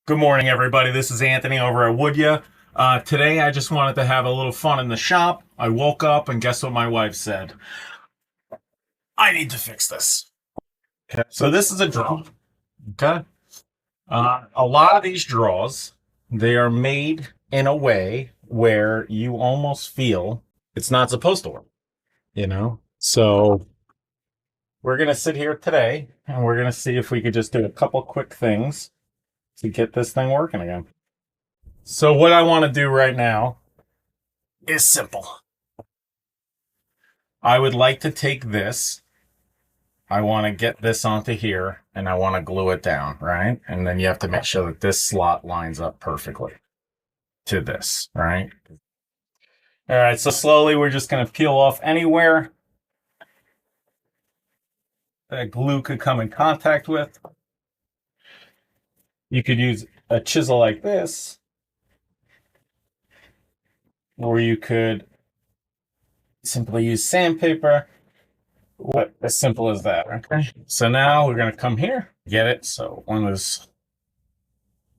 Good morning, everybody. This is Anthony over at Woodya. Today, I just wanted to have a little fun in the shop. I woke up and guess what my wife said? I need to fix this. Okay. So this is a draw. Okay. A lot of these draws, they are made in a way where you almost feel it's not supposed to work. So we're gonna sit here today and we're gonna see if we could just do a couple quick things to get this thing working again. So what I want to do right now is simple. I would like to take this. I want to get this onto here and I want to glue it down, right? And then you have to make sure that this slot lines up perfectly to this, right? All right, so slowly we're just going to peel off anywhere that glue could come in contact with. You could use a chisel like this, or you could simply use sandpaper. What as simple as that, okay? So now we're going to come here, get it. So when this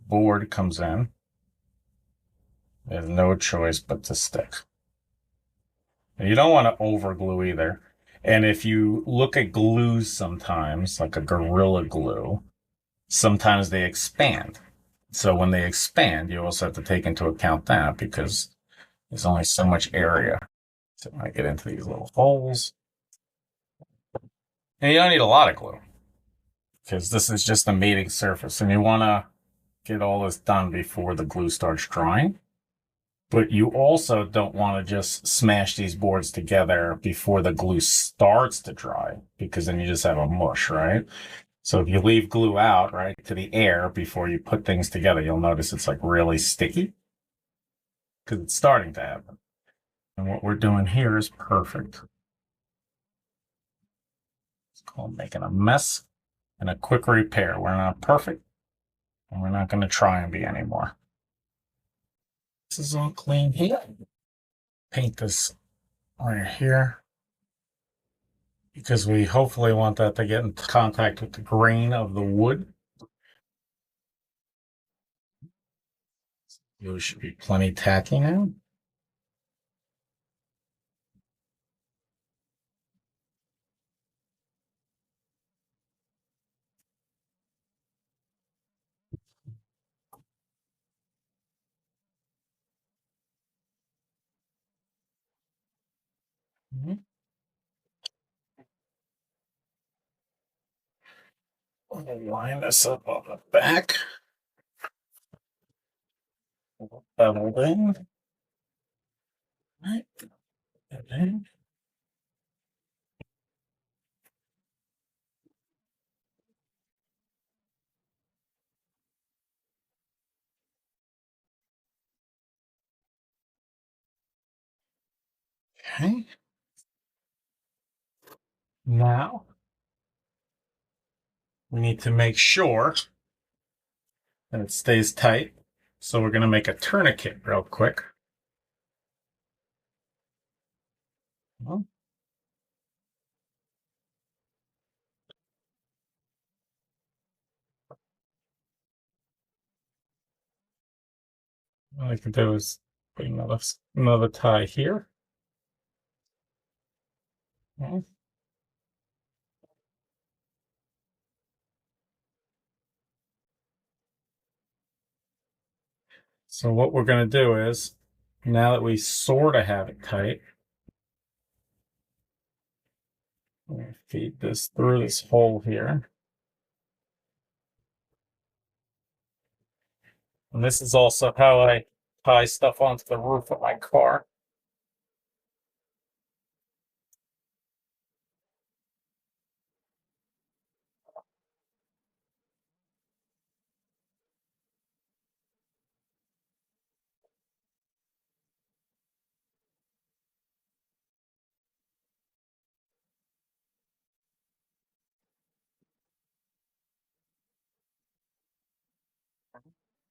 board comes in, there's no choice but to stick. And you don't want to over glue either. And if you look at glues sometimes, like a Gorilla Glue, sometimes they expand. So when they expand, you also have to take into account that because there's only so much area. So when I get into these little holes, and you don't need a lot of glue because this is just a mating surface and you want to get all this done before the glue starts drying. But you also don't want to just smash these boards together before the glue starts to dry, because then you just have a mush, right? So if you leave glue out, right, to the air before you put things together, you'll notice it's like really sticky because it's starting to happen. And what we're doing here is perfect. It's called making a mess and a quick repair. We're not perfect, and we're not going to try and be anymore. This is all clean here. Paint this right here because we hopefully want that to get in contact with the grain of the wood. There should be plenty tacky now. We'll line this up on the back. Beveled in. Right. And then okay. Now we need to make sure that it stays tight. So we're going to make a tourniquet real quick. Well, what I can do is put another tie here. Okay. So what we're going to do is, now that we sort of have it tight, we're going to feed this through this hole here. And this is also how I tie stuff onto the roof of my car.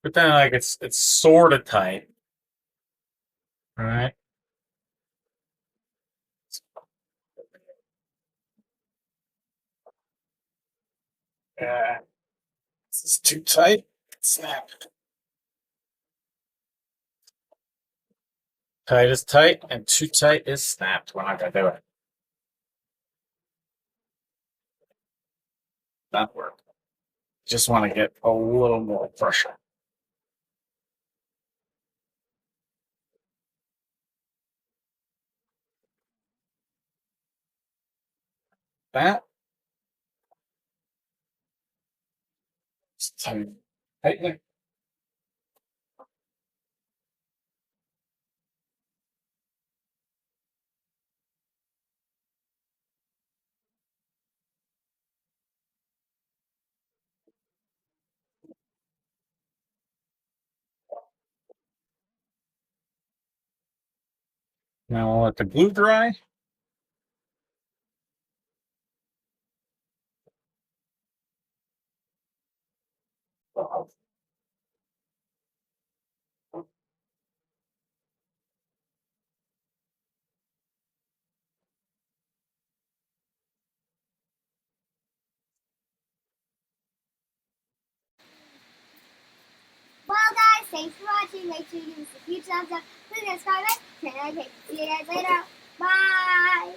But then like it's sort of tight. All right. Yeah. This is too tight. Snap. Tight is tight, and too tight is snapped. We're not gonna do it. That worked. Just want to get a little more pressure. That is tight. Tighten. Now we'll let the glue dry. Well, guys, thanks for watching. Make sure you give us a huge thumbs up. Click subscribe. See you guys later. Bye.